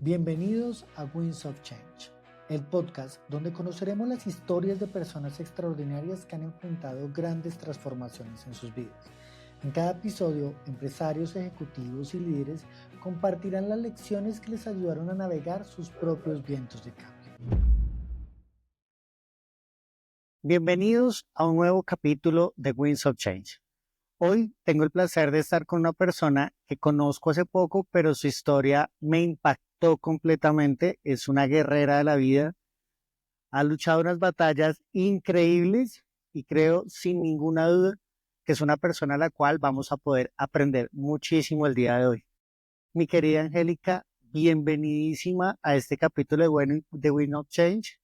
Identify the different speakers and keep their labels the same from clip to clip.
Speaker 1: Bienvenidos a Winds of Change, el podcast donde conoceremos las historias de personas extraordinarias que han enfrentado grandes transformaciones en sus vidas. En cada episodio, empresarios, ejecutivos y líderes compartirán las lecciones que les ayudaron a navegar sus propios vientos de cambio. Bienvenidos a un nuevo capítulo de Winds of Change. Hoy tengo el placer de estar con una persona que conozco hace poco, pero su historia me impactó completamente. Es una guerrera de la vida, ha luchado unas batallas increíbles y creo sin ninguna duda que es una persona a la cual vamos a poder aprender muchísimo el día de hoy. Mi querida Angélica, bienvenidísima a este capítulo de Winds of Change.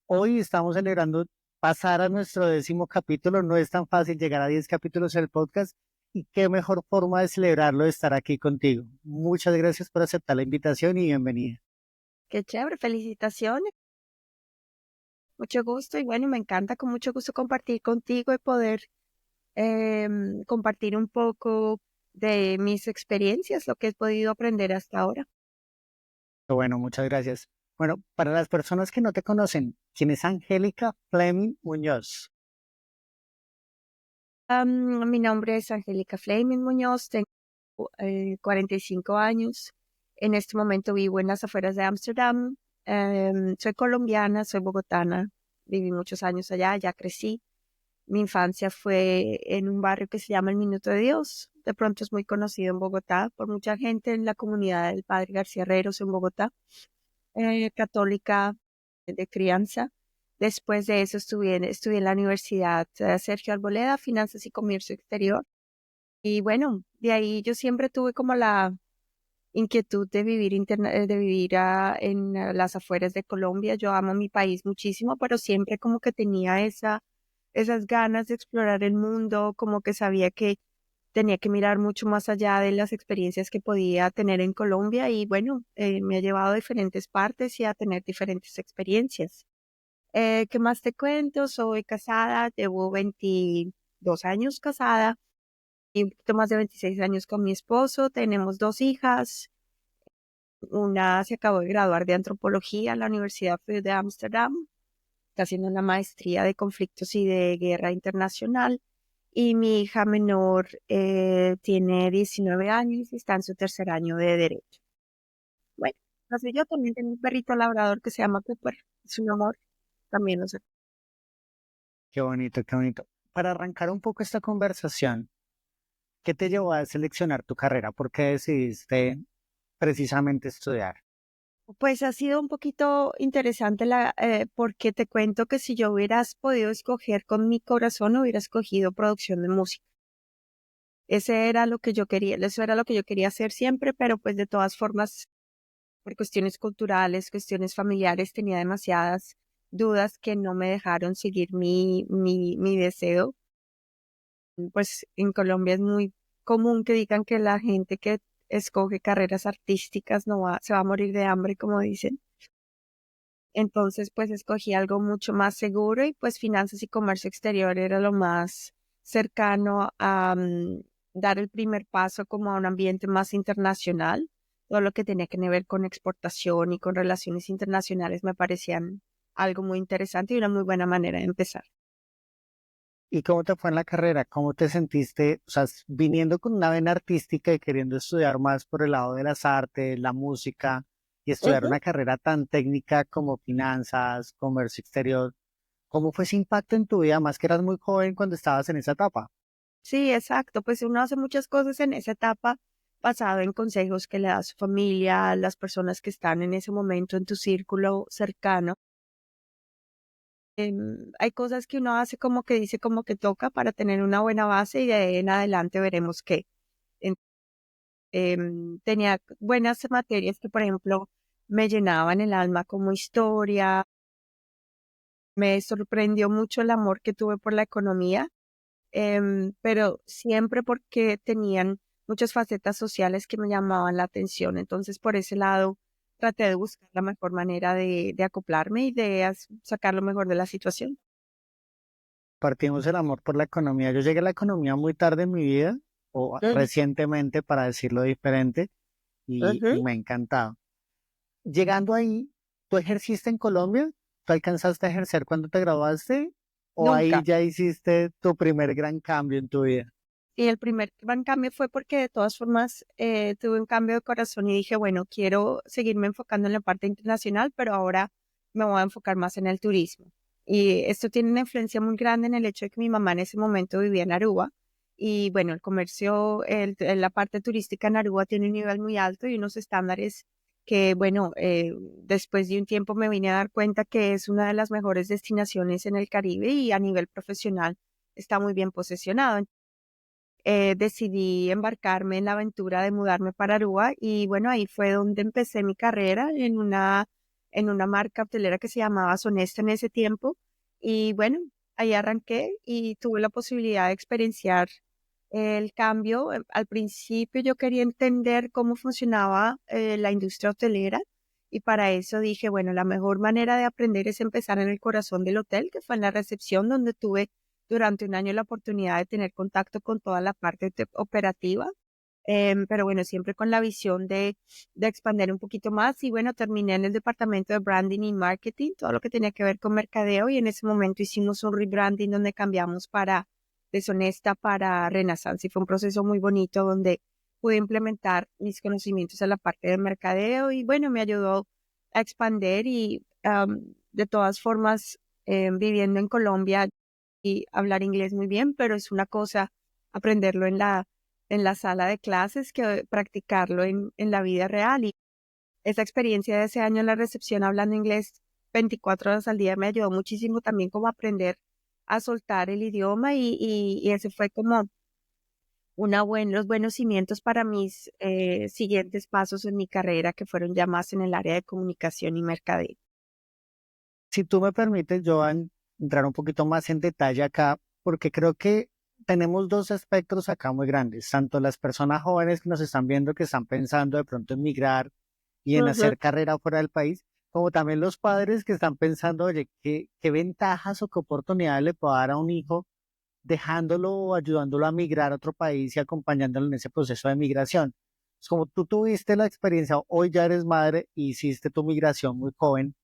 Speaker 1: Hoy estamos celebrando pasar a nuestro 10º capítulo. No es tan fácil llegar a 10 capítulos en el podcast y qué mejor forma de celebrarlo de estar aquí contigo. Muchas gracias por aceptar la invitación y bienvenida.
Speaker 2: Qué chévere, felicitaciones. Mucho gusto y bueno, me encanta con mucho gusto compartir contigo y poder compartir un poco de mis experiencias, lo que he podido aprender hasta ahora.
Speaker 1: Bueno, muchas gracias. Bueno, para las personas que no te conocen, ¿quién es Angélica Fleming Muñoz?
Speaker 2: Mi nombre es Angélica Fleming Muñoz, tengo 45 años. En este momento vivo en las afueras de Ámsterdam. Soy colombiana, soy bogotana, viví muchos años allá, ya crecí. Mi infancia fue en un barrio que se llama El Minuto de Dios. De pronto es muy conocido en Bogotá por mucha gente en la comunidad del Padre García Herreros en Bogotá, católica de crianza. Después de eso estudié en la Universidad Sergio Arboleda, Finanzas y Comercio Exterior. Y bueno, de ahí yo siempre tuve como la inquietud de vivir, en las afueras de Colombia. Yo amo mi país muchísimo, pero siempre como que tenía esas ganas de explorar el mundo, como que sabía que tenía que mirar mucho más allá de las experiencias que podía tener en Colombia y bueno, me ha llevado a diferentes partes y a tener diferentes experiencias. ¿Qué más te cuento? Soy casada, llevo 22 años casada y un poquito más de 26 años con mi esposo. Tenemos 2 hijas. Una se acabó de graduar de antropología en la Universidad de Ámsterdam. Está haciendo una maestría de conflictos y de guerra internacional. Y mi hija menor tiene 19 años y está en su 3er año de Derecho. Bueno, así yo también tengo un perrito labrador que se llama Cooper. Es un amor. También lo sé.
Speaker 1: Qué bonito, qué bonito. Para arrancar un poco esta conversación, ¿qué te llevó a seleccionar tu carrera? ¿Por qué decidiste precisamente estudiar?
Speaker 2: Pues ha sido un poquito interesante porque te cuento que si yo hubieras podido escoger con mi corazón, hubiera escogido producción de música. Ese era lo que yo quería, eso era lo que yo quería hacer siempre, pero pues de todas formas, por cuestiones culturales, cuestiones familiares, tenía demasiadas dudas que no me dejaron seguir mi deseo. Pues en Colombia es muy común que digan que la gente que escoge carreras artísticas se va a morir de hambre, como dicen. Entonces, pues escogí algo mucho más seguro y pues finanzas y comercio exterior era lo más cercano a dar el primer paso como a un ambiente más internacional. Todo lo que tenía que ver con exportación y con relaciones internacionales me parecían algo muy interesante y una muy buena manera de empezar.
Speaker 1: ¿Y cómo te fue en la carrera? ¿Cómo te sentiste, o sea, viniendo con una vena artística y queriendo estudiar más por el lado de las artes, la música, y estudiar
Speaker 2: Ujú.
Speaker 1: una carrera tan técnica como finanzas, comercio exterior? ¿Cómo fue ese impacto en tu vida, más que eras muy joven cuando estabas en esa etapa?
Speaker 2: Sí, exacto. Pues uno hace muchas cosas en esa etapa basado en consejos que le da su familia, las personas que están en ese momento en tu círculo cercano. Hay cosas que uno hace como que dice como que toca para tener una buena base y de ahí en adelante veremos qué. En- Tenía buenas materias que, por ejemplo, me llenaban el alma como historia. Me sorprendió mucho el amor que tuve por la economía, pero siempre porque tenían muchas facetas sociales que me llamaban la atención. Entonces, por ese lado, traté de buscar la mejor manera de acoplarme y de sacar lo mejor de la situación.
Speaker 1: Partimos el amor por la economía. Yo llegué a la economía muy tarde en mi vida, o
Speaker 2: Ujú,
Speaker 1: recientemente, para decirlo diferente, y
Speaker 2: ujú.
Speaker 1: me ha encantado. llegando ahí, ¿tú ejerciste en Colombia? ¿Tú alcanzaste a ejercer cuando te graduaste? ¿O ahí
Speaker 2: Nunca.
Speaker 1: ya hiciste tu primer gran cambio en tu vida?
Speaker 2: Y el primer gran cambio fue porque de todas formas tuve un cambio de corazón y dije, bueno, quiero seguirme enfocando en la parte internacional, pero ahora me voy a enfocar más en el turismo. Y esto tiene una influencia muy grande en el hecho de que mi mamá en ese momento vivía en Aruba. Y bueno, el comercio, la parte turística en Aruba tiene un nivel muy alto y unos estándares que, bueno, después de un tiempo me vine a dar cuenta que es una de las mejores destinaciones en el Caribe y a nivel profesional está muy bien posicionado. Decidí embarcarme en la aventura de mudarme para Aruba y bueno, ahí fue donde empecé mi carrera en una marca hotelera que se llamaba Sonesta en ese tiempo. Y bueno, ahí arranqué y tuve la posibilidad de experienciar el cambio. Al principio yo quería entender cómo funcionaba la industria hotelera y para eso dije, bueno, la mejor manera de aprender es empezar en el corazón del hotel, que fue en la recepción donde tuve durante un año la oportunidad de tener contacto con toda la parte operativa, pero bueno, siempre con la visión de expandir un poquito más y bueno, terminé en el departamento de branding y marketing, todo lo que tenía que ver con mercadeo y en ese momento hicimos un rebranding donde cambiamos para Deshonesta para Renaissance y fue un proceso muy bonito donde pude implementar mis conocimientos en la parte de mercadeo y bueno, me ayudó a expandir y de todas formas, viviendo en Colombia, y hablar inglés muy bien, pero es una cosa aprenderlo en la sala de clases que practicarlo en la vida real. Y esa experiencia de ese año en la recepción hablando inglés 24 horas al día me ayudó muchísimo también como a aprender a soltar el idioma y ese fue como los buenos cimientos para mis siguientes pasos en mi carrera que fueron ya más en el área de comunicación y mercadeo.
Speaker 1: Si tú me permites, yo voy a entrar un poquito más en detalle acá, porque creo que tenemos dos espectros acá muy grandes, tanto las personas jóvenes que nos están viendo que están pensando de pronto en migrar y en
Speaker 2: Ujú.
Speaker 1: hacer carrera fuera del país, como también los padres que están pensando, oye, ¿qué ventajas o qué oportunidades le puedo dar a un hijo dejándolo o ayudándolo a migrar a otro país y acompañándolo en ese proceso de migración? Es como tú tuviste la experiencia, hoy ya eres madre y hiciste tu migración muy joven.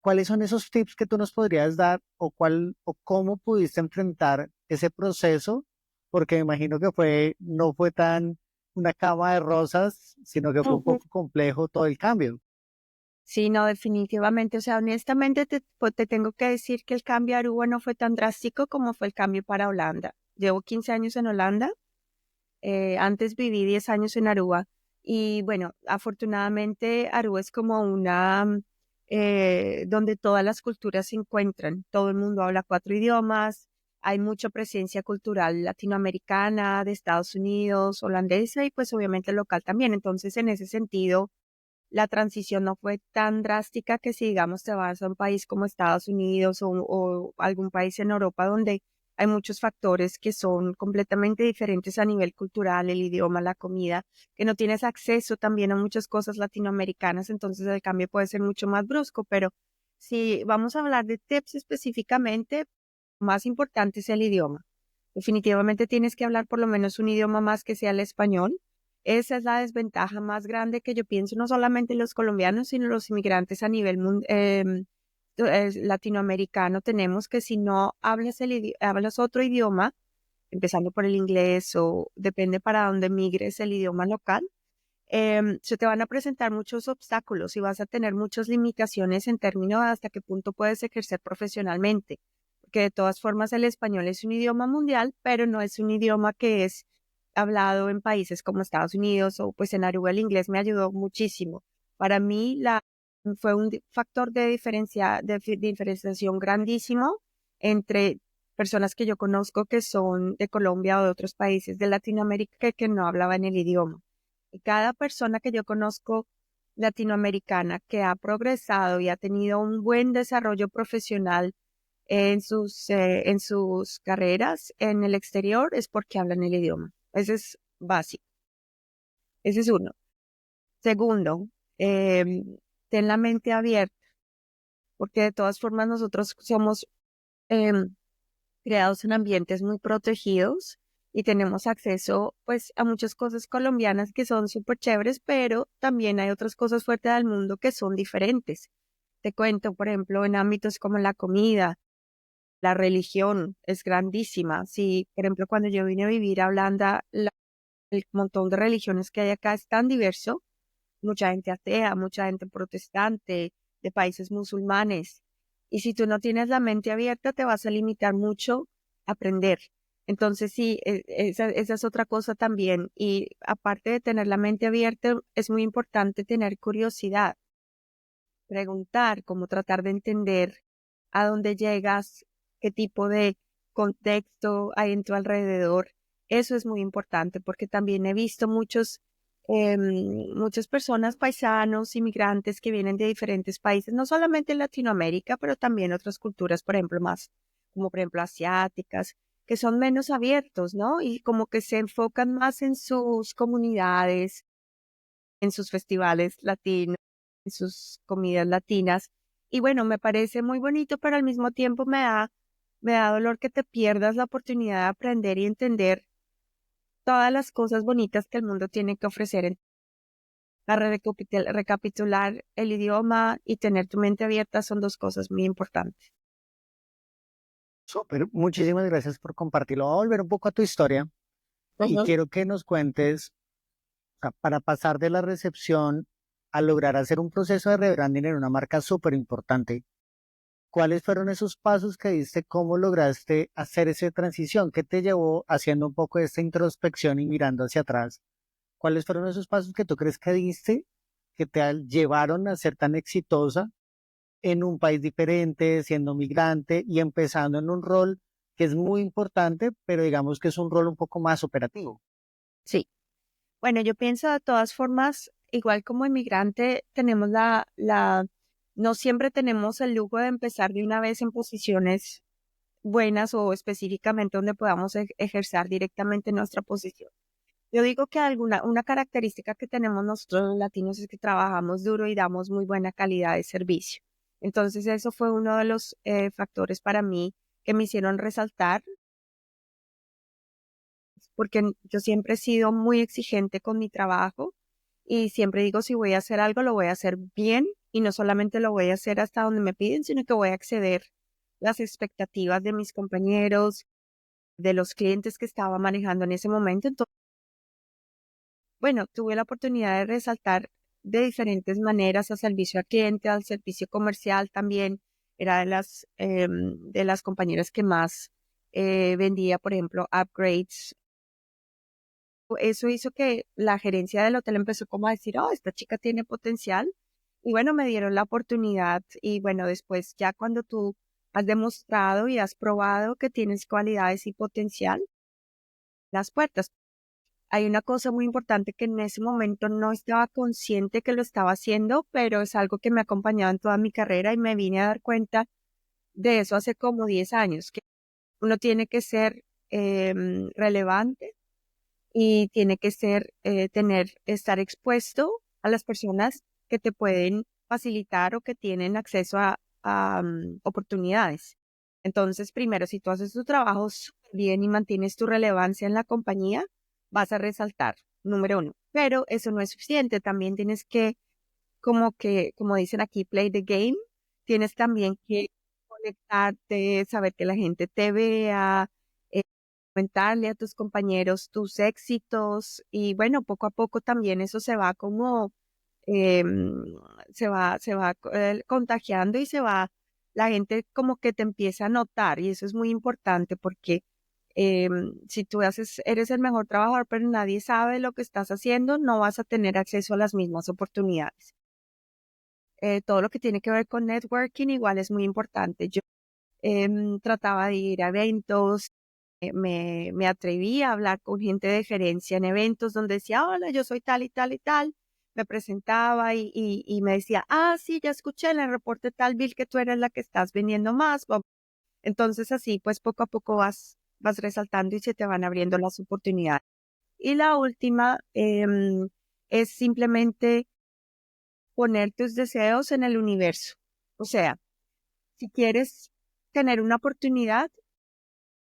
Speaker 1: ¿Cuáles son esos tips que tú nos podrías dar o o cómo pudiste enfrentar ese proceso? Porque me imagino que no fue tan una cama de rosas, sino que fue un
Speaker 2: Ujú.
Speaker 1: poco complejo todo el cambio.
Speaker 2: Sí, no, definitivamente. O sea, honestamente pues, te tengo que decir que el cambio a Aruba no fue tan drástico como fue el cambio para Holanda. Llevo 15 años en Holanda, antes viví 10 años en Aruba y bueno, afortunadamente Aruba es como donde todas las culturas se encuentran. Todo el mundo habla 4 idiomas, hay mucha presencia cultural latinoamericana, de Estados Unidos, holandesa y pues obviamente local también. Entonces, en ese sentido la transición no fue tan drástica que si digamos te vas a un país como Estados Unidos o algún país en Europa donde hay muchos factores que son completamente diferentes a nivel cultural, el idioma, la comida, que no tienes acceso también a muchas cosas latinoamericanas, entonces el cambio puede ser mucho más brusco, pero si vamos a hablar de tips específicamente, más importante es el idioma. Definitivamente tienes que hablar por lo menos un idioma más que sea el español. Esa es la desventaja más grande que yo pienso, no solamente los colombianos, sino los inmigrantes a nivel latinoamericano tenemos, que si no hablas, hablas otro idioma, empezando por el inglés o depende para dónde migres el idioma local, se te van a presentar muchos obstáculos y vas a tener muchas limitaciones en términos de hasta qué punto puedes ejercer profesionalmente. Porque de todas formas el español es un idioma mundial, pero no es un idioma que es hablado en países como Estados Unidos o pues en Aruba el inglés me ayudó muchísimo. Para mí fue un factor de diferenciación grandísimo entre personas que yo conozco que son de Colombia o de otros países de Latinoamérica que no hablaban el idioma. Y cada persona que yo conozco latinoamericana que ha progresado y ha tenido un buen desarrollo profesional en sus carreras en el exterior es porque hablan el idioma. Ese es básico. Ese es uno. Segundo, ten la mente abierta, porque de todas formas nosotros somos em, creados en ambientes muy protegidos y tenemos acceso pues a muchas cosas colombianas que son súper chéveres, pero también hay otras cosas fuertes del mundo que son diferentes. Te cuento, por ejemplo, en ámbitos como la comida, la religión es grandísima. Sí, por ejemplo, cuando yo vine a vivir a Holanda, el montón de religiones que hay acá es tan diverso, mucha gente atea, mucha gente protestante, de países musulmanes. Y si tú no tienes la mente abierta, te vas a limitar mucho a aprender. Entonces, sí, esa es otra cosa también. Y aparte de tener la mente abierta, es muy importante tener curiosidad, preguntar, cómo tratar de entender a dónde llegas, qué tipo de contexto hay en tu alrededor. Eso es muy importante porque también he visto muchas personas, paisanos, inmigrantes que vienen de diferentes países, no solamente en Latinoamérica, pero también otras culturas, por ejemplo, más como por ejemplo asiáticas, que son menos abiertos, ¿no? Y como que se enfocan más en sus comunidades, en sus festivales latinos, en sus comidas latinas. Y bueno, me parece muy bonito, pero al mismo tiempo me da dolor que te pierdas la oportunidad de aprender y entender todas las cosas bonitas que el mundo tiene que ofrecer. Para recapitular el idioma y tener tu mente abierta son dos cosas muy importantes.
Speaker 1: Súper, muchísimas gracias por compartirlo. Voy a volver un poco a tu historia y
Speaker 2: Ujú.
Speaker 1: quiero que nos cuentes, o sea, para pasar de la recepción a lograr hacer un proceso de rebranding en una marca súper importante. ¿Cuáles fueron esos pasos que diste? ¿Cómo lograste hacer esa transición? ¿Qué te llevó haciendo un poco de esta introspección y mirando hacia atrás? ¿Cuáles fueron esos pasos que tú crees que diste que te llevaron a ser tan exitosa en un país diferente, siendo migrante y empezando en un rol que es muy importante, pero digamos que es un rol un poco más operativo?
Speaker 2: Sí. Bueno, yo pienso de todas formas, igual como inmigrante, tenemos no siempre tenemos el lujo de empezar de una vez en posiciones buenas o específicamente donde podamos ejercer directamente nuestra posición. Yo digo que una característica que tenemos nosotros los latinos es que trabajamos duro y damos muy buena calidad de servicio. Entonces, eso fue uno de los factores para mí que me hicieron resaltar, porque yo siempre he sido muy exigente con mi trabajo y siempre digo, si voy a hacer algo, lo voy a hacer bien y no solamente lo voy a hacer hasta donde me piden, sino que voy a exceder las expectativas de mis compañeros, de los clientes que estaba manejando en ese momento. Entonces, bueno, tuve la oportunidad de resaltar de diferentes maneras al servicio al cliente, al servicio comercial también. Era de las compañeras que más vendía, por ejemplo, upgrades. Eso hizo que la gerencia del hotel empezó como a decir, oh, esta chica tiene potencial. Y bueno, me dieron la oportunidad. Y bueno, después ya cuando tú has demostrado y has probado que tienes cualidades y potencial, las puertas. Hay una cosa muy importante que en ese momento no estaba consciente que lo estaba haciendo, pero es algo que me ha acompañado en toda mi carrera y me vine a dar cuenta de eso hace como 10 años, que uno tiene que ser relevante y tiene que estar expuesto a las personas que te pueden facilitar o que tienen acceso a oportunidades. Entonces, primero, si tú haces tu trabajo súper bien y mantienes tu relevancia en la compañía, vas a resaltar, número uno. Pero eso no es suficiente, también tienes como dicen aquí, play the game, tienes también que conectarte, saber que la gente te vea, comentarle a tus compañeros tus éxitos y bueno, poco a poco también eso se va como, em, se va contagiando y la gente como que te empieza a notar y eso es muy importante porque si eres el mejor trabajador pero nadie sabe lo que estás haciendo, no vas a tener acceso a las mismas oportunidades. Todo lo que tiene que ver con networking igual es muy importante. Yo trataba de ir a eventos, me atreví a hablar con gente de gerencia en eventos donde decía, hola, yo soy tal y tal y tal. Me presentaba y me decía, ah, sí, ya escuché en el reporte tal, Bill, que tú eres la que estás vendiendo más. Entonces así, pues poco a poco vas resaltando y se te van abriendo las oportunidades. Y la última es simplemente poner tus deseos en el universo. O sea, si quieres tener una oportunidad,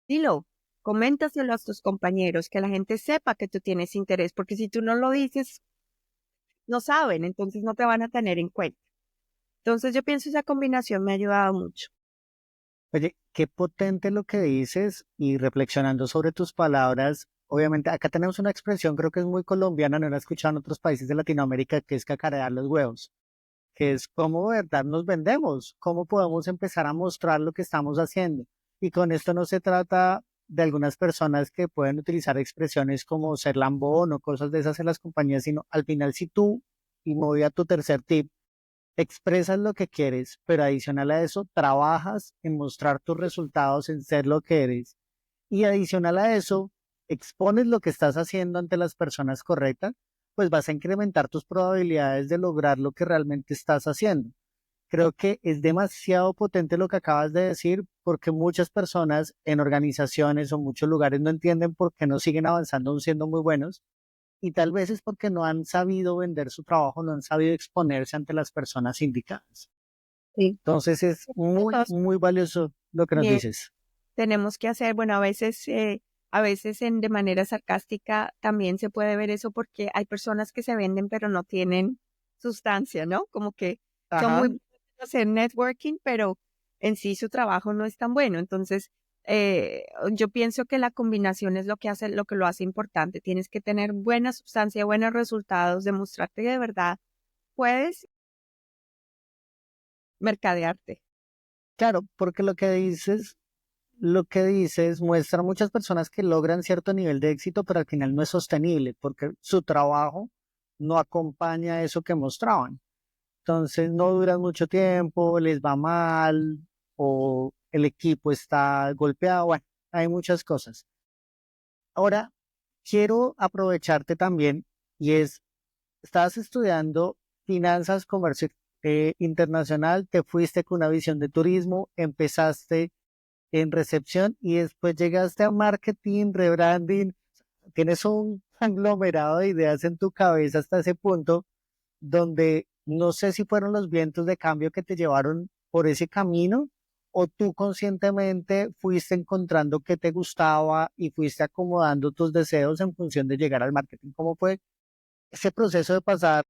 Speaker 2: dilo. coméntaselo a tus compañeros, que la gente sepa que tú tienes interés, porque si tú no lo dices, no saben, entonces no te van a tener en cuenta. Entonces yo pienso esa combinación me ha ayudado mucho.
Speaker 1: Oye, qué potente lo que dices y reflexionando sobre tus palabras. Obviamente, acá tenemos una expresión, creo que es muy colombiana, no la he escuchado en otros países de Latinoamérica, que es cacarear los huevos, que es cómo de verdad nos vendemos, cómo podemos empezar a mostrar lo que estamos haciendo. Y con esto no se trata de algunas personas que pueden utilizar expresiones como ser lambón o cosas de esas en las compañías, sino al final si tú, y me voy a tu tercer tip, expresas lo que quieres, pero adicional a eso, trabajas en mostrar tus resultados, en ser lo que eres. Y adicional a eso, expones lo que estás haciendo ante las personas correctas, pues vas a incrementar tus probabilidades de lograr lo que realmente estás haciendo. Creo que es demasiado potente lo que acabas de decir, porque muchas personas en organizaciones o muchos lugares no entienden por qué no siguen avanzando aún siendo muy buenos y tal vez es porque no han sabido vender su trabajo, no han sabido exponerse ante las personas indicadas.
Speaker 2: Sí.
Speaker 1: Entonces es muy,
Speaker 2: Entonces,
Speaker 1: muy valioso lo que nos
Speaker 2: también
Speaker 1: dices.
Speaker 2: tenemos que hacer, bueno, a veces de manera sarcástica también se puede ver eso porque hay personas que se venden pero no tienen sustancia, ¿no? Como que son muy
Speaker 1: Ajá,
Speaker 2: buenos en hacer networking, pero en sí su trabajo no es tan bueno. Entonces, yo pienso que la combinación es lo que hace, lo que lo hace importante. Tienes que tener buena sustancia, buenos resultados, demostrarte que de verdad puedes mercadearte.
Speaker 1: claro, porque lo que dices muestra a muchas personas que logran cierto nivel de éxito, pero al final no es sostenible, porque su trabajo no acompaña eso que mostraban. Entonces no duran mucho tiempo, les va mal o el equipo está golpeado. Bueno, hay muchas cosas. Ahora, quiero aprovecharte también y es, estabas estudiando finanzas, comercio internacional, te fuiste con una visión de turismo, empezaste en recepción y después llegaste a marketing, rebranding. Tienes un aglomerado de ideas en tu cabeza hasta ese punto donde no sé si fueron los vientos de cambio que te llevaron por ese camino o tú conscientemente fuiste encontrando qué te gustaba y fuiste acomodando tus deseos en función de llegar al marketing. ¿Cómo fue ese proceso de pasar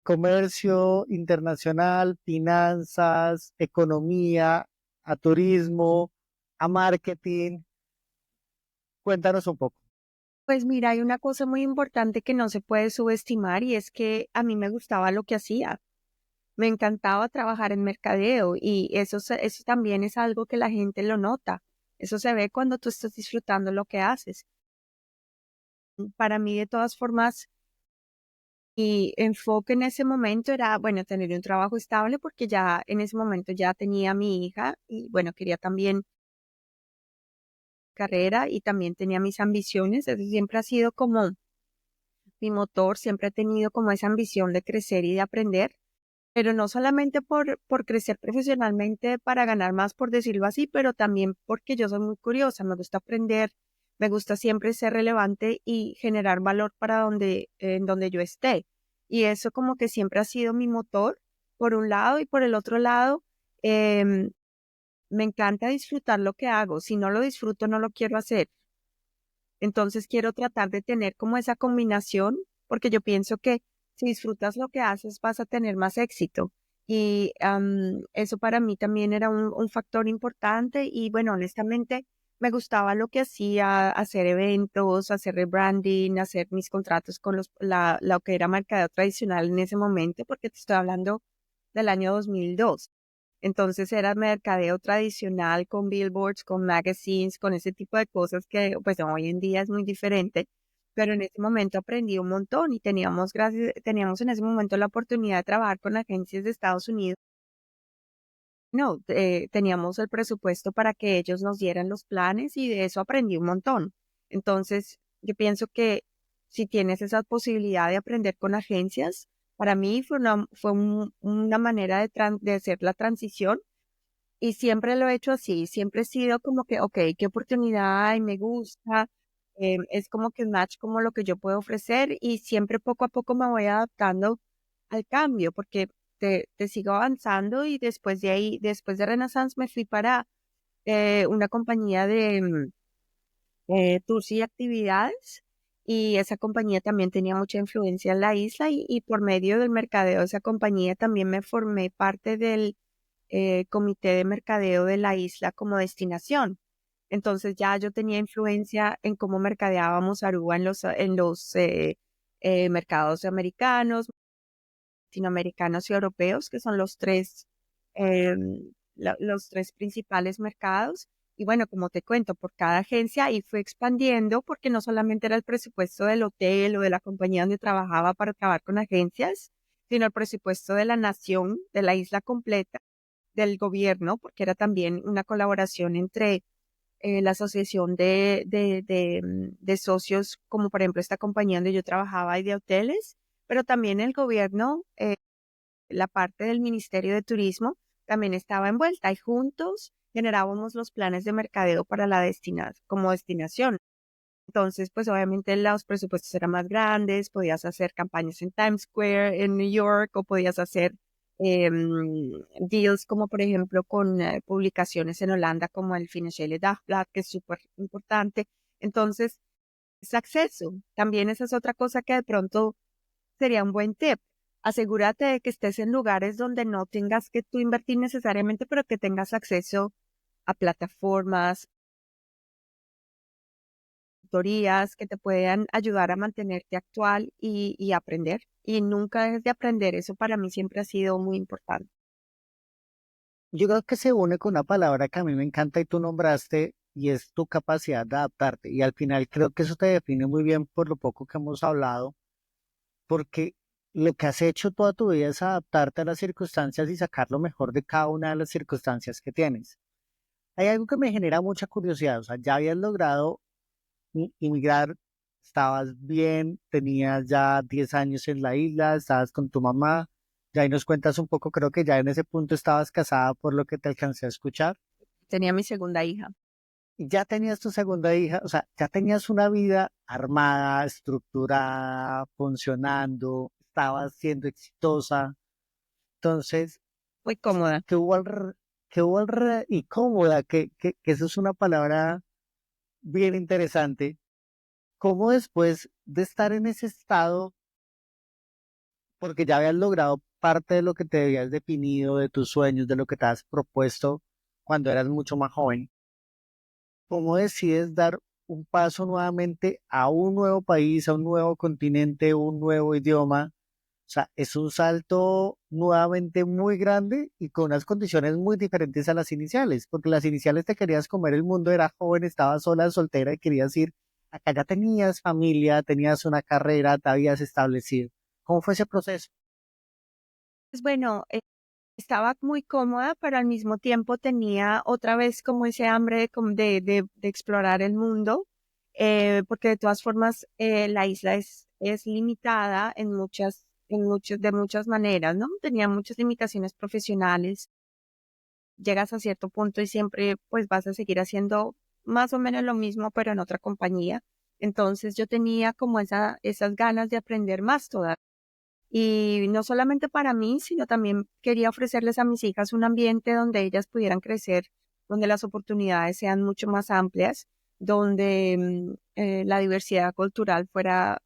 Speaker 1: comercio internacional, finanzas, economía, a turismo, a marketing? Cuéntanos un poco.
Speaker 2: Pues mira, hay una cosa muy importante que no se puede subestimar y es que a mí me gustaba lo que hacía. Me encantaba trabajar en mercadeo y eso también es algo que la gente lo nota. Eso se ve cuando tú estás disfrutando lo que haces. Para mí, de todas formas, mi enfoque en ese momento era, bueno, tener un trabajo estable porque ya en ese momento ya tenía a mi hija y bueno, quería también carrera y también tenía mis ambiciones. Eso siempre ha sido como mi motor, siempre he tenido como esa ambición de crecer y de aprender. Pero no solamente por crecer profesionalmente para ganar más, por decirlo así, pero también porque yo soy muy curiosa, me gusta aprender, me gusta siempre ser relevante y generar valor para en donde yo esté. Y eso como que siempre ha sido mi motor, por un lado, y por el otro lado, em, me encanta disfrutar lo que hago. Si no lo disfruto, no lo quiero hacer. Entonces quiero tratar de tener como esa combinación, porque yo pienso que si disfrutas lo que haces vas a tener más éxito. Y eso para mí también era un factor importante y bueno, honestamente me gustaba lo que hacía, hacer eventos, hacer rebranding, hacer mis contratos con lo que era mercadeo tradicional en ese momento, porque te estoy hablando del año 2002. Entonces era mercadeo tradicional con billboards, con magazines, con ese tipo de cosas que pues hoy en día es muy diferente, pero en ese momento aprendí un montón y teníamos en ese momento la oportunidad de trabajar con agencias de Estados Unidos. No, teníamos el presupuesto para que ellos nos dieran los planes y de eso aprendí un montón. Entonces, yo pienso que si tienes esa posibilidad de aprender con agencias, para mí una manera de hacer la transición y siempre lo he hecho así, siempre he sido como que, ok, qué oportunidad hay, me gusta, es como que un match como lo que yo puedo ofrecer y siempre poco a poco me voy adaptando al cambio porque te sigo avanzando y después de ahí, después de Renaissance me fui para una compañía tours y actividades. Y esa compañía también tenía mucha influencia en la isla y por medio del mercadeo de esa compañía también me formé parte del comité de mercadeo de la isla como destinación. Entonces ya yo tenía influencia en cómo mercadeábamos Aruba en los mercados americanos, latinoamericanos y europeos, que son eh, los tres principales mercados. Y bueno, como te cuento, por cada agencia ahí fue expandiendo, porque no solamente era el presupuesto del hotel o de la compañía donde trabajaba para trabajar con agencias, sino el presupuesto de la nación, de la isla completa, del gobierno, porque era también una colaboración entre la asociación de socios, como por ejemplo esta compañía donde yo trabajaba y de hoteles, pero también el gobierno, la parte del Ministerio de Turismo también estaba envuelta y juntos generábamos los planes de mercadeo para como destinación. Entonces, pues obviamente los presupuestos eran más grandes, podías hacer campañas en Times Square, en New York, o podías hacer deals como por ejemplo con publicaciones en Holanda como el Financiële Dagblad, que es súper importante. Entonces, es acceso. También esa es otra cosa que de pronto sería un buen tip. Asegúrate de que estés en lugares donde no tengas que tú invertir necesariamente, pero que tengas acceso a plataformas, tutorías que te puedan ayudar a mantenerte actual y aprender. Y nunca dejes de aprender. Eso para mí siempre ha sido muy importante.
Speaker 1: Yo creo que se une con una palabra que a mí me encanta y tú nombraste, y es tu capacidad de adaptarte. Y al final creo que eso te define muy bien por lo poco que hemos hablado, porque lo que has hecho toda tu vida es adaptarte a las circunstancias y sacar lo mejor de cada una de las circunstancias que tienes. Hay algo que me genera mucha curiosidad, o sea, ya habías logrado inmigrar, estabas bien, tenías ya 10 años en la isla, estabas con tu mamá, ya ahí nos cuentas un poco, creo que ya en ese punto estabas casada por lo que te alcancé a escuchar,
Speaker 2: Tenía mi segunda hija.
Speaker 1: y ya tenías tu segunda hija, o sea, ya tenías una vida armada, estructurada, funcionando, estabas siendo exitosa, entonces,
Speaker 2: Muy cómoda.
Speaker 1: ¿qué hubo qué hubo y cómoda, que eso es una palabra bien interesante? ¿Cómo después de estar en ese estado, porque ya habías logrado parte de lo que te habías definido, de tus sueños, de lo que te has propuesto cuando eras mucho más joven, cómo decides dar un paso nuevamente a un nuevo país, a un nuevo continente, un nuevo idioma? O sea, es un salto nuevamente muy grande y con unas condiciones muy diferentes a las iniciales, porque las iniciales te querías comer el mundo, eras joven, estabas sola, soltera y querías ir. Acá ya tenías familia, tenías una carrera, te habías establecido. ¿Cómo fue ese proceso?
Speaker 2: Pues bueno, estaba muy cómoda, pero al mismo tiempo tenía otra vez como ese hambre de explorar el mundo, porque de todas formas la isla es limitada de muchas maneras, ¿no? Tenía muchas limitaciones profesionales. Llegas a cierto punto y siempre pues vas a seguir haciendo más o menos lo mismo, pero en otra compañía. Entonces yo tenía como esas ganas de aprender más todavía. Y no solamente para mí, sino también quería ofrecerles a mis hijas un ambiente donde ellas pudieran crecer, donde las oportunidades sean mucho más amplias, donde la diversidad cultural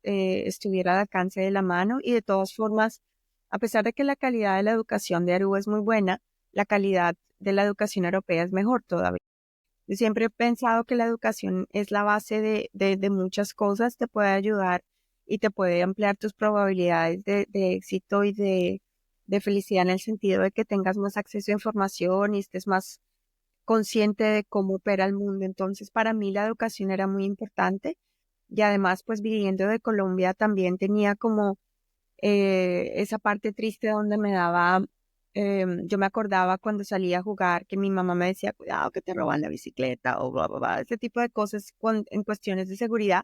Speaker 2: estuviera al alcance de la mano y de todas formas, a pesar de que la calidad de la educación de Aruba es muy buena, la calidad de la educación europea es mejor todavía. Yo siempre he pensado que la educación es la base de muchas cosas, te puede ayudar y te puede ampliar tus probabilidades de éxito y de felicidad en el sentido de que tengas más acceso a información y estés más consciente de cómo opera el mundo. Entonces, para mí la educación era muy importante y además, pues viviendo de Colombia también tenía como esa parte triste donde yo me acordaba cuando salía a jugar que mi mamá me decía, cuidado que te roban la bicicleta o bla, bla, bla, ese tipo de cosas en cuestiones de seguridad.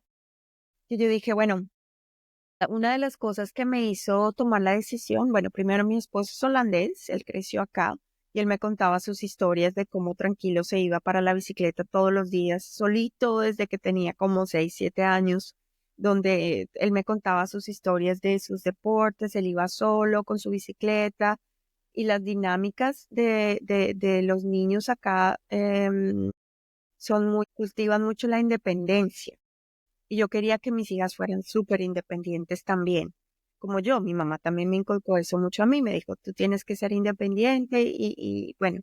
Speaker 2: Y yo dije, bueno, una de las cosas que me hizo tomar la decisión, bueno, primero mi esposo es holandés, él creció acá y él me contaba sus historias de cómo tranquilo se iba para la bicicleta todos los días, solito desde que tenía como 6, 7 años, donde él me contaba sus historias de sus deportes, él iba solo con su bicicleta y las dinámicas de los niños acá cultivan mucho la independencia. Y yo quería que mis hijas fueran súper independientes también, como yo. Mi mamá también me inculcó eso mucho a mí, me dijo, tú tienes que ser independiente y bueno,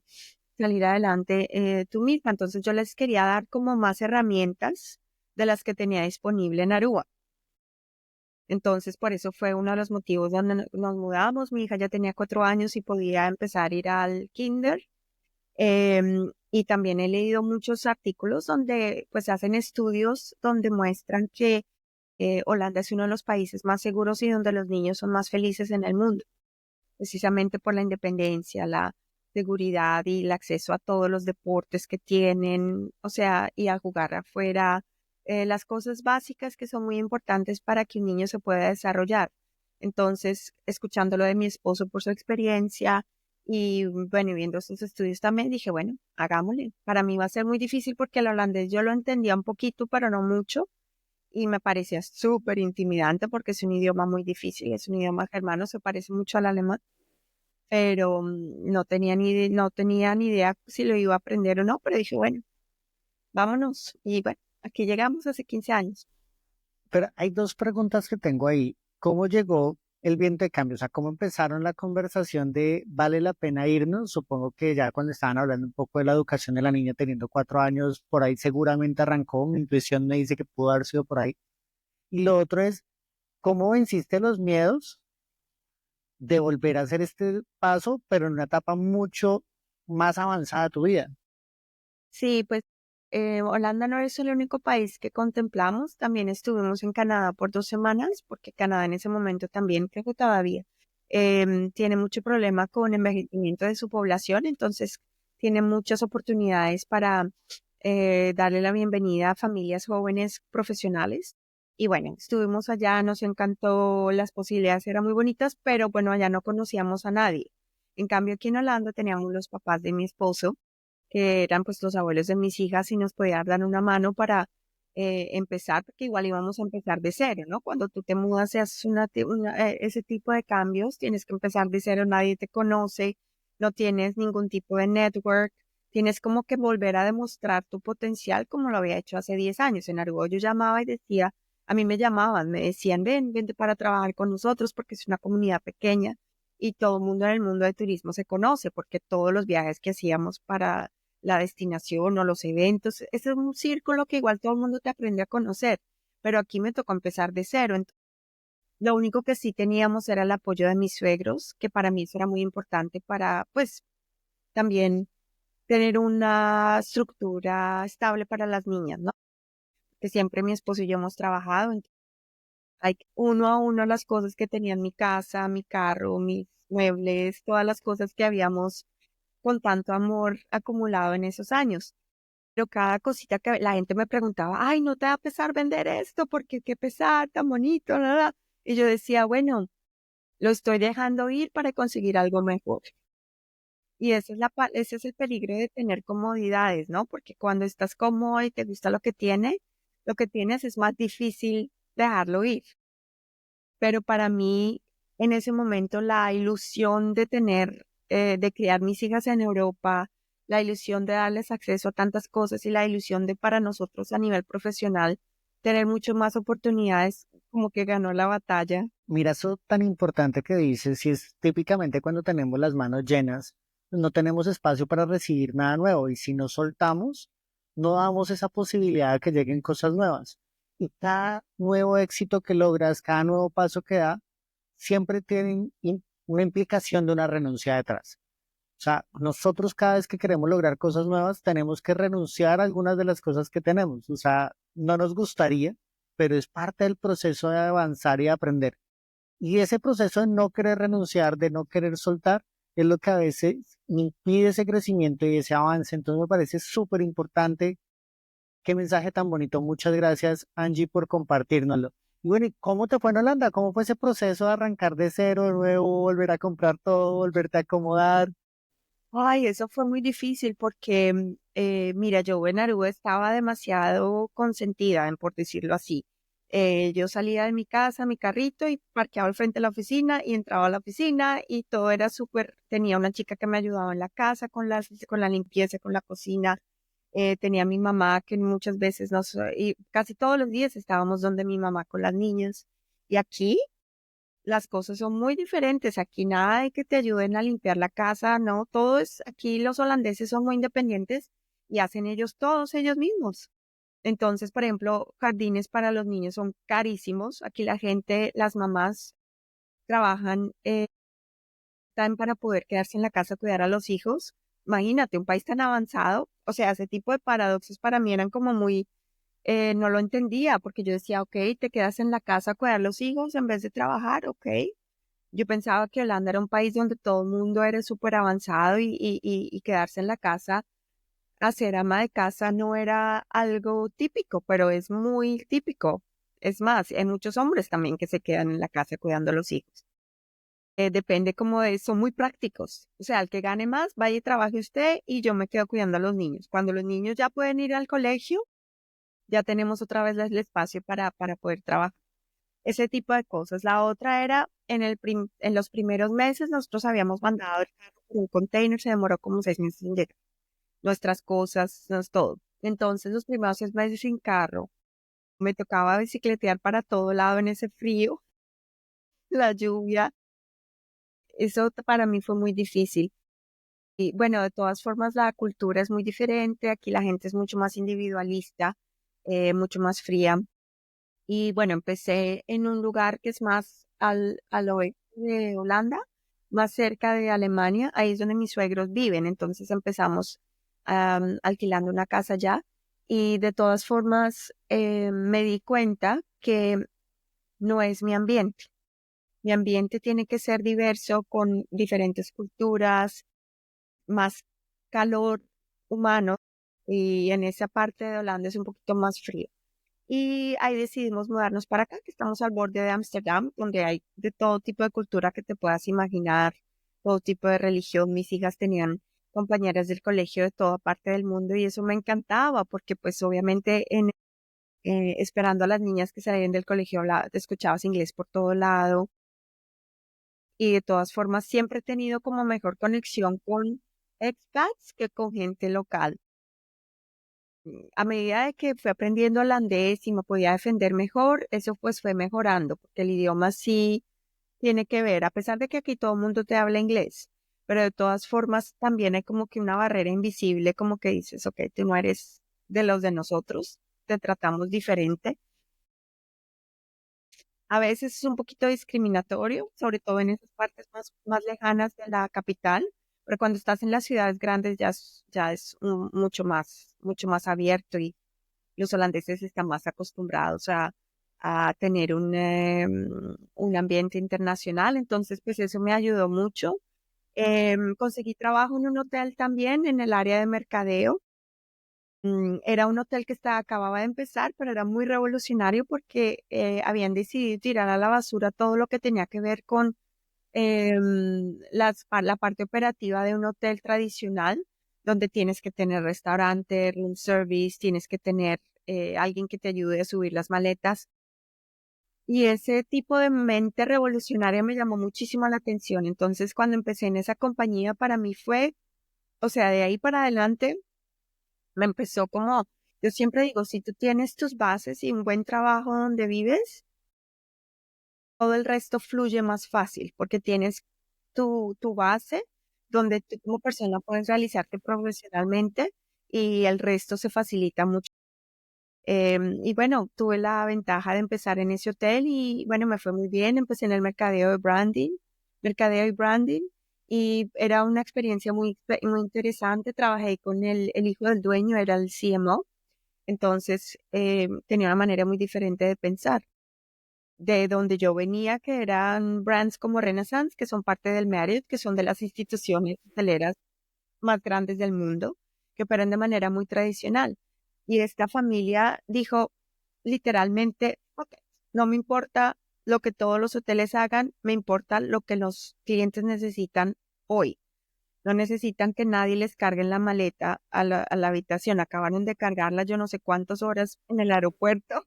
Speaker 2: salir adelante tú misma. Entonces yo les quería dar como más herramientas de las que tenía disponible en Aruba. Entonces, por eso fue uno de los motivos donde nos mudamos. Mi hija ya tenía 4 años y podía empezar a ir al kinder. Y también he leído muchos artículos donde pues hacen estudios donde muestran que Holanda es uno de los países más seguros y donde los niños son más felices en el mundo, precisamente por la independencia, la seguridad y el acceso a todos los deportes que tienen, o sea, y a jugar afuera, las cosas básicas que son muy importantes para que un niño se pueda desarrollar. Entonces, escuchándolo de mi esposo por su experiencia y bueno, y viendo sus estudios también, dije, bueno, hagámosle. Para mí va a ser muy difícil porque el holandés yo lo entendía un poquito, pero no mucho y me parecía súper intimidante porque es un idioma muy difícil, es un idioma germano, se parece mucho al alemán, pero no tenía ni idea si lo iba a aprender o no, pero dije, bueno, vámonos. Y bueno, aquí llegamos hace 15 años.
Speaker 1: Pero hay dos preguntas que tengo ahí. ¿Cómo llegó el viento de cambio? O sea, ¿cómo empezaron la conversación de vale la pena irnos? Supongo que ya cuando estaban hablando un poco de la educación de la niña teniendo 4 años, por ahí seguramente arrancó. Mi intuición me dice que pudo haber sido por ahí. Y lo otro es, ¿cómo venciste los miedos de volver a hacer este paso, pero en una etapa mucho más avanzada de tu vida?
Speaker 2: Sí, pues Holanda no es el único país que contemplamos, también estuvimos en Canadá por 2 semanas, porque Canadá en ese momento también, creo que todavía, tiene mucho problema con envejecimiento de su población, entonces tiene muchas oportunidades para darle la bienvenida a familias jóvenes profesionales. Y bueno, estuvimos allá, nos encantó, las posibilidades eran muy bonitas, pero bueno, allá no conocíamos a nadie. En cambio, aquí en Holanda teníamos los papás de mi esposo que eran pues los abuelos de mis hijas y nos podían dar una mano para empezar, porque igual íbamos a empezar de cero, ¿no? Cuando tú te mudas y haces ese tipo de cambios, tienes que empezar de cero, nadie te conoce, no tienes ningún tipo de network, tienes como que volver a demostrar tu potencial como lo había hecho hace 10 años. En Argos yo llamaba y decía, a mí me llamaban, me decían, ven, vente para trabajar con nosotros porque es una comunidad pequeña y todo el mundo en el mundo de turismo se conoce porque todos los viajes que hacíamos para la destinación o los eventos. Ese es un círculo que igual todo el mundo te aprende a conocer, pero aquí me tocó empezar de cero. Lo único que sí teníamos era el apoyo de mis suegros, que para mí eso era muy importante para, pues, también tener una estructura estable para las niñas, ¿no? Que siempre mi esposo y yo hemos trabajado, hay uno a uno las cosas que tenía en mi casa, mi carro, mis muebles, todas las cosas que habíamos con tanto amor acumulado en esos años. Pero cada cosita que la gente me preguntaba, ay, ¿no te va a pesar vender esto? Porque qué pesar, tan bonito, nada. Y yo decía, bueno, lo estoy dejando ir para conseguir algo mejor. Y ese es el peligro de tener comodidades, ¿no? Porque cuando estás cómodo y te gusta lo que tienes es más difícil dejarlo ir. Pero para mí, en ese momento, la ilusión de de criar mis hijas en Europa, la ilusión de darles acceso a tantas cosas y la ilusión de para nosotros a nivel profesional tener mucho más oportunidades, como que ganó la batalla.
Speaker 1: Mira, eso tan importante que dices, si es típicamente cuando tenemos las manos llenas, pues no tenemos espacio para recibir nada nuevo y si nos soltamos, no damos esa posibilidad de que lleguen cosas nuevas. Y cada nuevo éxito que logras, cada nuevo paso que da, siempre tiene una implicación de una renuncia detrás. O sea, nosotros cada vez que queremos lograr cosas nuevas, tenemos que renunciar a algunas de las cosas que tenemos. O sea, no nos gustaría, pero es parte del proceso de avanzar y aprender. Y ese proceso de no querer renunciar, de no querer soltar, es lo que a veces impide ese crecimiento y ese avance. Entonces me parece súper importante. Qué mensaje tan bonito. Muchas gracias, Angie, por compartirnoslo. Y bueno, ¿y cómo te fue en Holanda? ¿Cómo fue ese proceso de arrancar de cero, de nuevo, volver a comprar todo, volverte a acomodar?
Speaker 2: Ay, eso fue muy difícil porque, mira, yo en Aruba estaba demasiado consentida, por decirlo así. Yo salía de mi casa, mi carrito y parqueaba al frente de la oficina y entraba a la oficina y todo era súper, tenía una chica que me ayudaba en la casa con con la limpieza, con la cocina. Tenía a mi mamá que muchas veces y casi todos los días estábamos donde mi mamá con las niñas. Y aquí las cosas son muy diferentes. Aquí nada de que te ayuden a limpiar la casa, no, aquí los holandeses son muy independientes y hacen ellos todos ellos mismos. Entonces, por ejemplo, jardines para los niños son carísimos. Aquí la gente, las mamás trabajan también para poder quedarse en la casa a cuidar a los hijos. Imagínate, un país tan avanzado. O sea, ese tipo de paradoxos para mí eran como muy, no lo entendía porque yo decía, ok, te quedas en la casa a cuidar a los hijos en vez de trabajar, ok. Yo pensaba que Holanda era un país donde todo el mundo era súper avanzado y quedarse en la casa a ser ama de casa no era algo típico, pero es muy típico. Es más, hay muchos hombres también que se quedan en la casa cuidando a los hijos. Depende como de, son muy prácticos. O sea, el que gane más, vaya y trabaje usted y yo me quedo cuidando a los niños. Cuando los niños ya pueden ir al colegio, ya tenemos otra vez el espacio para poder trabajar. Ese tipo de cosas. La otra era, en los primeros meses, nosotros habíamos mandado el carro por un container, se demoró como 6 meses en llegar. Nuestras cosas, todo. Entonces, los primeros 6 meses sin carro, me tocaba bicicletear para todo lado en ese frío, la lluvia. Eso para mí fue muy difícil. Y bueno, de todas formas, la cultura es muy diferente. Aquí la gente es mucho más individualista, mucho más fría. Y bueno, empecé en un lugar que es más al oeste de Holanda, más cerca de Alemania. Ahí es donde mis suegros viven. Entonces empezamos alquilando una casa allá. Y de todas formas, me di cuenta que no es mi ambiente. Mi ambiente tiene que ser diverso, con diferentes culturas, más calor humano. Y en esa parte de Holanda es un poquito más frío. Y ahí decidimos mudarnos para acá, que estamos al borde de Ámsterdam, donde hay de todo tipo de cultura que te puedas imaginar, todo tipo de religión. Mis hijas tenían compañeras del colegio de toda parte del mundo y eso me encantaba porque pues obviamente esperando a las niñas que salían del colegio te escuchabas inglés por todo lado y de todas formas siempre he tenido como mejor conexión con expats que con gente local. A medida de que fui aprendiendo holandés y me podía defender mejor, eso pues fue mejorando, porque el idioma sí tiene que ver, a pesar de que aquí todo el mundo te habla inglés, pero de todas formas también hay como que una barrera invisible, como que dices, ok, tú no eres de los de nosotros, te tratamos diferente. A veces es un poquito discriminatorio, sobre todo en esas partes más lejanas de la capital, pero cuando estás en las ciudades grandes ya es mucho más abierto y los holandeses están más acostumbrados a tener un ambiente internacional, entonces pues eso me ayudó mucho. Conseguí trabajo en un hotel también en el área de mercadeo. Era un hotel que acababa de empezar, pero era muy revolucionario porque habían decidido tirar a la basura todo lo que tenía que ver con la parte operativa de un hotel tradicional, donde tienes que tener restaurante, room service, tienes que tener alguien que te ayude a subir las maletas. Y ese tipo de mente revolucionaria me llamó muchísimo la atención. Entonces, cuando empecé en esa compañía, para mí fue, o sea, de ahí para adelante, me empezó como, yo siempre digo, si tú tienes tus bases y un buen trabajo donde vives, todo el resto fluye más fácil porque tienes tu base donde tú como persona puedes realizarte profesionalmente y el resto se facilita mucho. Y bueno, tuve la ventaja de empezar en ese hotel y bueno, me fue muy bien. Empecé en el mercadeo y branding, y era una experiencia muy interesante. Trabajé con el hijo del dueño, era el CMO, entonces tenía una manera muy diferente de pensar de donde yo venía, que eran brands como Renaissance, que son parte del Marriott, que son de las instituciones hoteleras más grandes del mundo, que operan de manera muy tradicional. Y esta familia dijo literalmente, ok, no me importa lo que todos los hoteles hagan, me importa lo que los clientes necesitan hoy. No necesitan que nadie les cargue en la maleta a la habitación. Acabaron de cargarla yo no sé cuántas horas en el aeropuerto.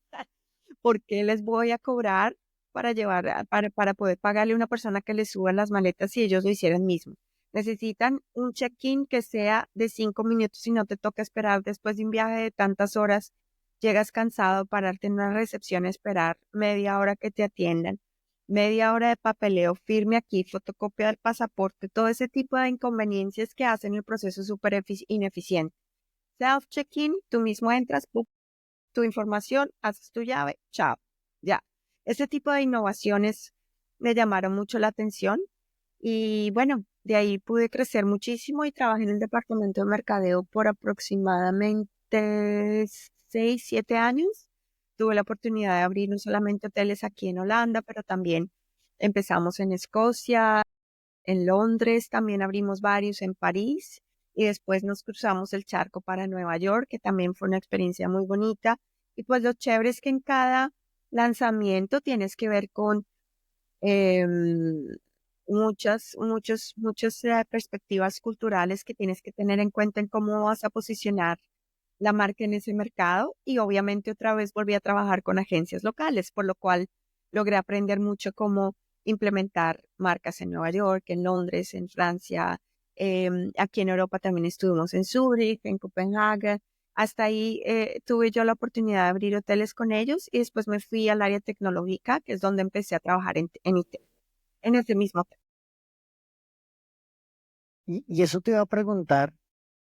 Speaker 2: ¿Por qué les voy a cobrar para poder pagarle a una persona que les suba las maletas si ellos lo hicieran mismo? Necesitan un check-in que sea de 5 minutos y no te toca esperar después de un viaje de tantas horas. Llegas cansado, pararte en una recepción, esperar media hora que te atiendan, media hora de papeleo, firme aquí, fotocopia del pasaporte, todo ese tipo de inconveniencias que hacen el proceso súper ineficiente. Self-check-in, tú mismo entras, tu información, haces tu llave, chao, ya. Ese tipo de innovaciones me llamaron mucho la atención y bueno, de ahí pude crecer muchísimo y trabajé en el departamento de mercadeo por aproximadamente 6, 7 años. Tuve la oportunidad de abrir no solamente hoteles aquí en Holanda, pero también empezamos en Escocia, en Londres, también abrimos varios en París y después nos cruzamos el charco para Nueva York, que también fue una experiencia muy bonita. Y pues lo chévere es que en cada lanzamiento tienes que ver con muchas perspectivas culturales que tienes que tener en cuenta en cómo vas a posicionar la marca en ese mercado y obviamente otra vez volví a trabajar con agencias locales, por lo cual logré aprender mucho cómo implementar marcas en Nueva York, en Londres, en Francia, aquí en Europa también estuvimos en Zúrich, en Copenhague. Hasta ahí tuve yo la oportunidad de abrir hoteles con ellos y después me fui al área tecnológica, que es donde empecé a trabajar en IT, en ese mismo hotel.
Speaker 1: Y eso te iba a preguntar,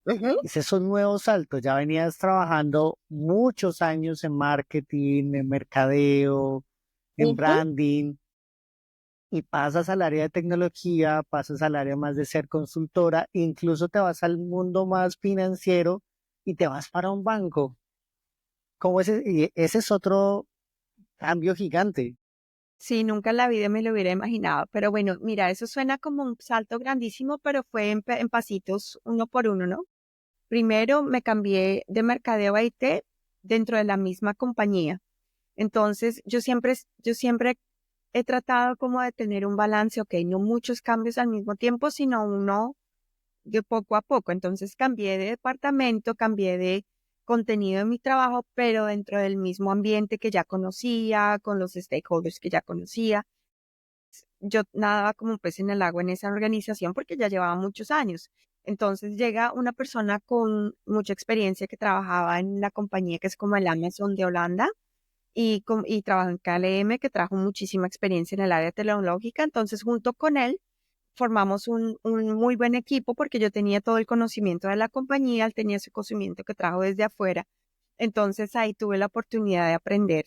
Speaker 2: Ujú,
Speaker 1: es esos nuevos saltos, ya venías trabajando muchos años en marketing, en mercadeo, en
Speaker 2: ujú.
Speaker 1: branding, y pasas al área de tecnología, pasas al área más de ser consultora, incluso te vas al mundo más financiero y te vas para un banco. Y ese es otro cambio gigante.
Speaker 2: Sí, nunca en la vida me lo hubiera imaginado, pero bueno, mira, eso suena como un salto grandísimo, pero fue en pasitos uno por uno, ¿no? Primero me cambié de mercadeo a IT dentro de la misma compañía. Entonces, yo siempre he tratado como de tener un balance, ok, no muchos cambios al mismo tiempo, sino uno de poco a poco. Entonces cambié de departamento, cambié de contenido de mi trabajo, pero dentro del mismo ambiente que ya conocía, con los stakeholders que ya conocía. Yo nadaba como un pez en el agua en esa organización porque ya llevaba muchos años. Entonces llega una persona con mucha experiencia que trabajaba en la compañía que es como el Amazon de Holanda y trabaja en KLM, que trajo muchísima experiencia en el área tecnológica. Entonces, junto con él, formamos un muy buen equipo porque yo tenía todo el conocimiento de la compañía, él tenía ese conocimiento que trajo desde afuera. Entonces, ahí tuve la oportunidad de aprender.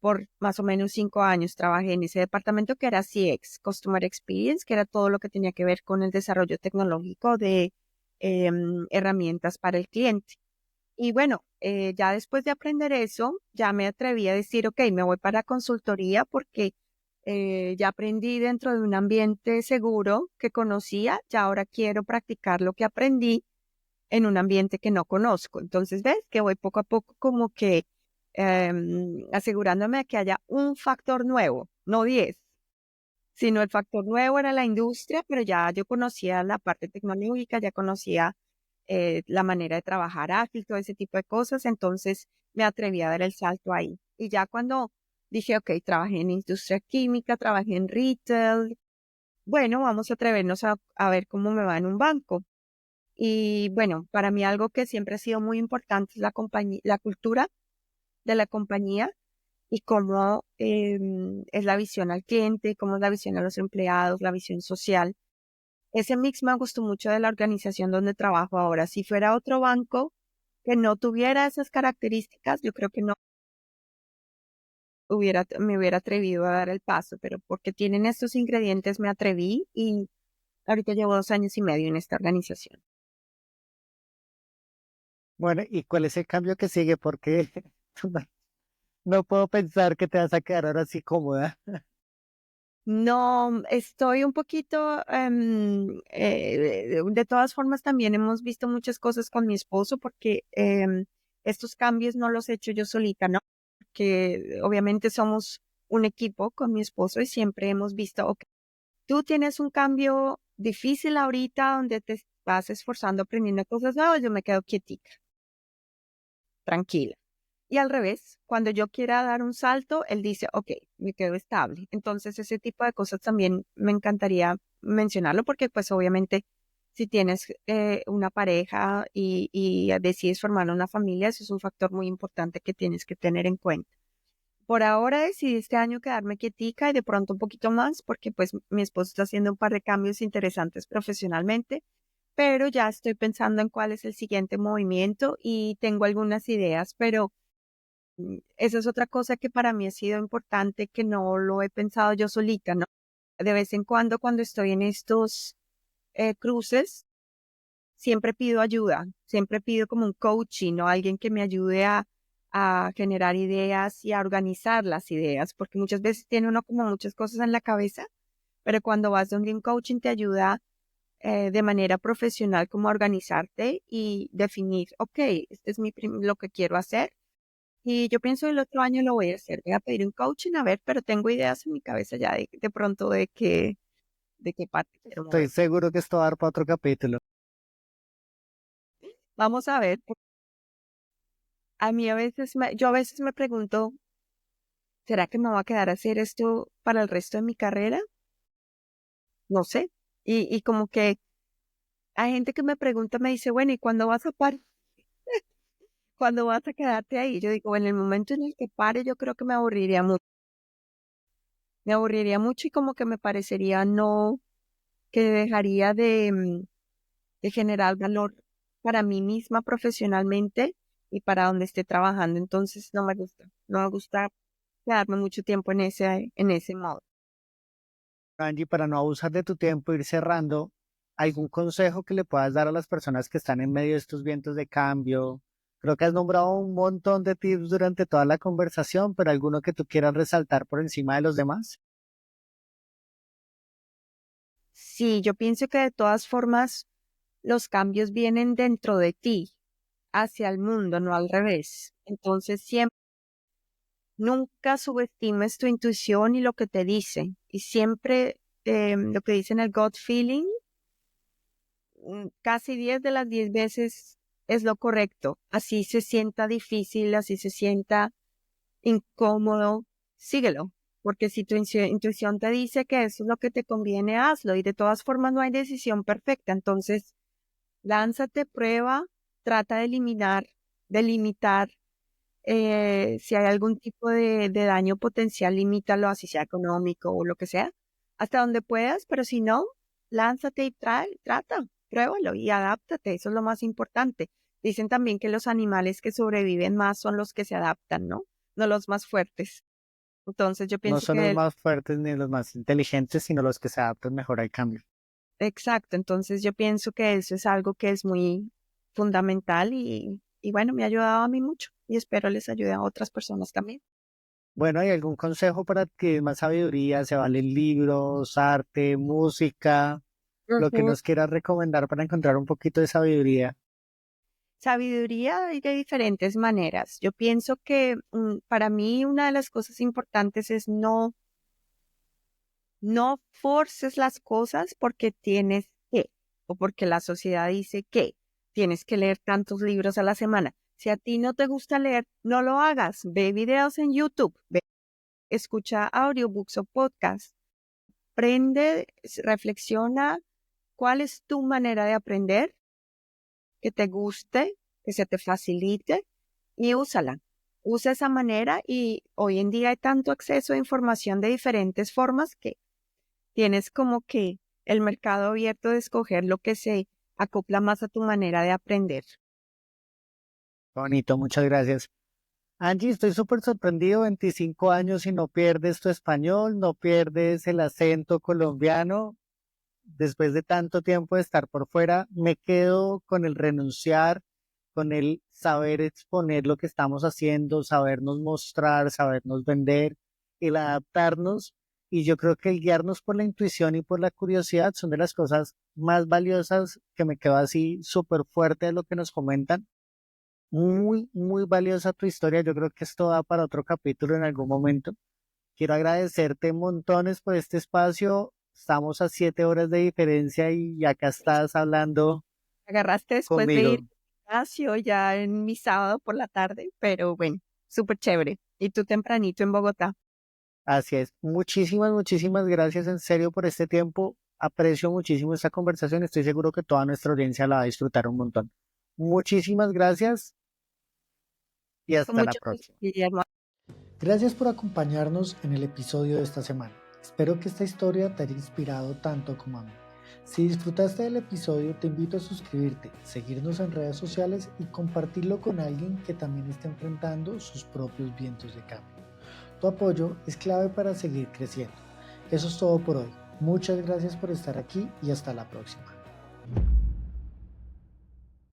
Speaker 2: Por más o menos 5 años trabajé en ese departamento que era CX, Customer Experience, que era todo lo que tenía que ver con el desarrollo tecnológico de herramientas para el cliente. Y bueno, ya después de aprender eso, ya me atreví a decir, ok, me voy para consultoría porque ya aprendí dentro de un ambiente seguro que conocía, ya ahora quiero practicar lo que aprendí en un ambiente que no conozco. Entonces, ves que voy poco a poco como que asegurándome de que haya un factor nuevo, no 10, sino el factor nuevo era la industria, pero ya yo conocía la parte tecnológica, ya conocía la manera de trabajar ágil, todo ese tipo de cosas, entonces me atreví a dar el salto ahí. Y ya cuando dije, ok, trabajé en industria química, trabajé en retail, bueno, vamos a atrevernos a ver cómo me va en un banco. Y bueno, para mí algo que siempre ha sido muy importante es la compañía, la cultura de la compañía y cómo es la visión al cliente, cómo es la visión a los empleados, la visión social. Ese mix me gustó mucho de la organización donde trabajo ahora. Si fuera otro banco que no tuviera esas características, yo creo que no me hubiera atrevido a dar el paso, pero porque tienen estos ingredientes me atreví y ahorita llevo 2 años y medio en esta organización.
Speaker 1: Bueno, ¿y cuál es el cambio que sigue? Porque no puedo pensar que te vas a quedar ahora así cómoda.
Speaker 2: No, estoy un poquito, de todas formas también hemos visto muchas cosas con mi esposo porque estos cambios no los he hecho yo solita, ¿no? Que obviamente somos un equipo con mi esposo y siempre hemos visto, ok, tú tienes un cambio difícil ahorita donde te estás esforzando aprendiendo cosas nuevas, yo me quedo quietica, tranquila. Y al revés, cuando yo quiera dar un salto, él dice, ok, me quedo estable. Entonces, ese tipo de cosas también me encantaría mencionarlo porque pues obviamente si tienes una pareja y decides formar una familia, eso es un factor muy importante que tienes que tener en cuenta. Por ahora decidí este año quedarme quietica y de pronto un poquito más porque pues mi esposo está haciendo un par de cambios interesantes profesionalmente, pero ya estoy pensando en cuál es el siguiente movimiento y tengo algunas ideas, pero esa es otra cosa que para mí ha sido importante, que no lo he pensado yo solita, ¿no? De vez en cuando estoy en estos cruces, siempre pido ayuda, siempre pido como un coaching, ¿no? Alguien que me ayude a generar ideas y a organizar las ideas, porque muchas veces tiene uno como muchas cosas en la cabeza, pero cuando vas donde un coaching te ayuda de manera profesional como a organizarte y definir, ok, este es lo que quiero hacer. Y yo pienso el otro año lo voy a hacer. Voy a pedir un coaching, a ver, pero tengo ideas en mi cabeza ya de pronto de qué parte quiero
Speaker 1: Estoy
Speaker 2: mover.
Speaker 1: seguro que esto va a dar para otro capítulo.
Speaker 2: Vamos a ver. A mí yo a veces me pregunto, ¿será que me va a quedar a hacer esto para el resto de mi carrera? No sé. Y como que hay gente que me pregunta, me dice, bueno, ¿y cuándo vas a parar? ¿Cuándo vas a quedarte ahí? Yo digo, en el momento en el que pare, yo creo que me aburriría mucho. Me aburriría mucho y como que me parecería no, que dejaría de generar valor para mí misma profesionalmente y para donde esté trabajando. Entonces no me gusta quedarme mucho tiempo en ese modo.
Speaker 1: Angie, para no abusar de tu tiempo, ir cerrando, ¿algún consejo que le puedas dar a las personas que están en medio de estos vientos de cambio? Creo que has nombrado un montón de tips durante toda la conversación, pero alguno que tú quieras resaltar por encima de los demás.
Speaker 2: Sí, yo pienso que de todas formas los cambios vienen dentro de ti, hacia el mundo, no al revés. Entonces siempre, nunca subestimes tu intuición y lo que te dice. Y siempre lo que dicen el gut feeling casi 10 de las 10 veces es lo correcto. Así se sienta difícil, así se sienta incómodo, síguelo. Porque si tu intuición te dice que eso es lo que te conviene, hazlo. Y de todas formas no hay decisión perfecta. Entonces, lánzate, prueba, trata de eliminar, de limitar. Si hay algún tipo de daño potencial, limítalo, así sea económico o lo que sea, hasta donde puedas, pero si no, lánzate y trata, pruébalo y adáptate, eso es lo más importante. Dicen también que los animales que sobreviven más son los que se adaptan, ¿no? No los más fuertes. Entonces yo
Speaker 1: No
Speaker 2: pienso
Speaker 1: son los
Speaker 2: que,
Speaker 1: más fuertes ni los más inteligentes, sino los que se adaptan mejor al cambio.
Speaker 2: exacto, entonces yo pienso que eso es algo que es muy fundamental y bueno, me ha ayudado a mí mucho y espero les ayude a otras personas también.
Speaker 1: Bueno, ¿hay algún consejo para adquirir más sabiduría? ¿Se valen libros, arte, música? Lo que
Speaker 2: Ujú.
Speaker 1: nos quieras recomendar para encontrar un poquito de sabiduría.
Speaker 2: Sabiduría hay de diferentes maneras. Yo pienso que para mí una de las cosas importantes es no forces las cosas porque tienes que o porque la sociedad dice que tienes que leer tantos libros a la semana. Si a ti no te gusta leer, no lo hagas. Ve videos en YouTube, escucha audiobooks o podcasts, aprende, reflexiona cuál es tu manera de aprender, que te guste, que se te facilite y úsala. Usa esa manera y hoy en día hay tanto acceso a información de diferentes formas que tienes como que el mercado abierto de escoger lo que se acopla más a tu manera de aprender.
Speaker 1: Bonito, muchas gracias. Angie, estoy súper sorprendido, 25 años y no pierdes tu español, no pierdes el acento colombiano. Después de tanto tiempo de estar por fuera, me quedo con el renunciar, con el saber exponer lo que estamos haciendo, sabernos mostrar, sabernos vender, el adaptarnos. Y yo creo que el guiarnos por la intuición y por la curiosidad son de las cosas más valiosas que me quedo así súper fuerte de lo que nos comentan. Muy, muy valiosa tu historia. Yo creo que esto da para otro capítulo en algún momento. Quiero agradecerte montones por este espacio. Estamos a 7 horas de diferencia y acá estás hablando
Speaker 2: Agarraste después de ir
Speaker 1: conmigo.
Speaker 2: al gimnasio ya en mi sábado por la tarde, pero bueno, súper chévere. Y tú tempranito en Bogotá.
Speaker 1: Así es. Muchísimas, muchísimas gracias en serio por este tiempo. Aprecio muchísimo esta conversación. Estoy seguro que toda nuestra audiencia la va a disfrutar un montón. Muchísimas gracias y
Speaker 2: Con
Speaker 1: hasta la
Speaker 2: mucho gusto,
Speaker 1: próxima.
Speaker 2: Guillermo.
Speaker 1: Gracias por acompañarnos en el episodio de esta semana. Espero que esta historia te haya inspirado tanto como a mí. Si disfrutaste del episodio, te invito a suscribirte, seguirnos en redes sociales y compartirlo con alguien que también esté enfrentando sus propios vientos de cambio. Tu apoyo es clave para seguir creciendo. Eso es todo por hoy. Muchas gracias por estar aquí y hasta la próxima.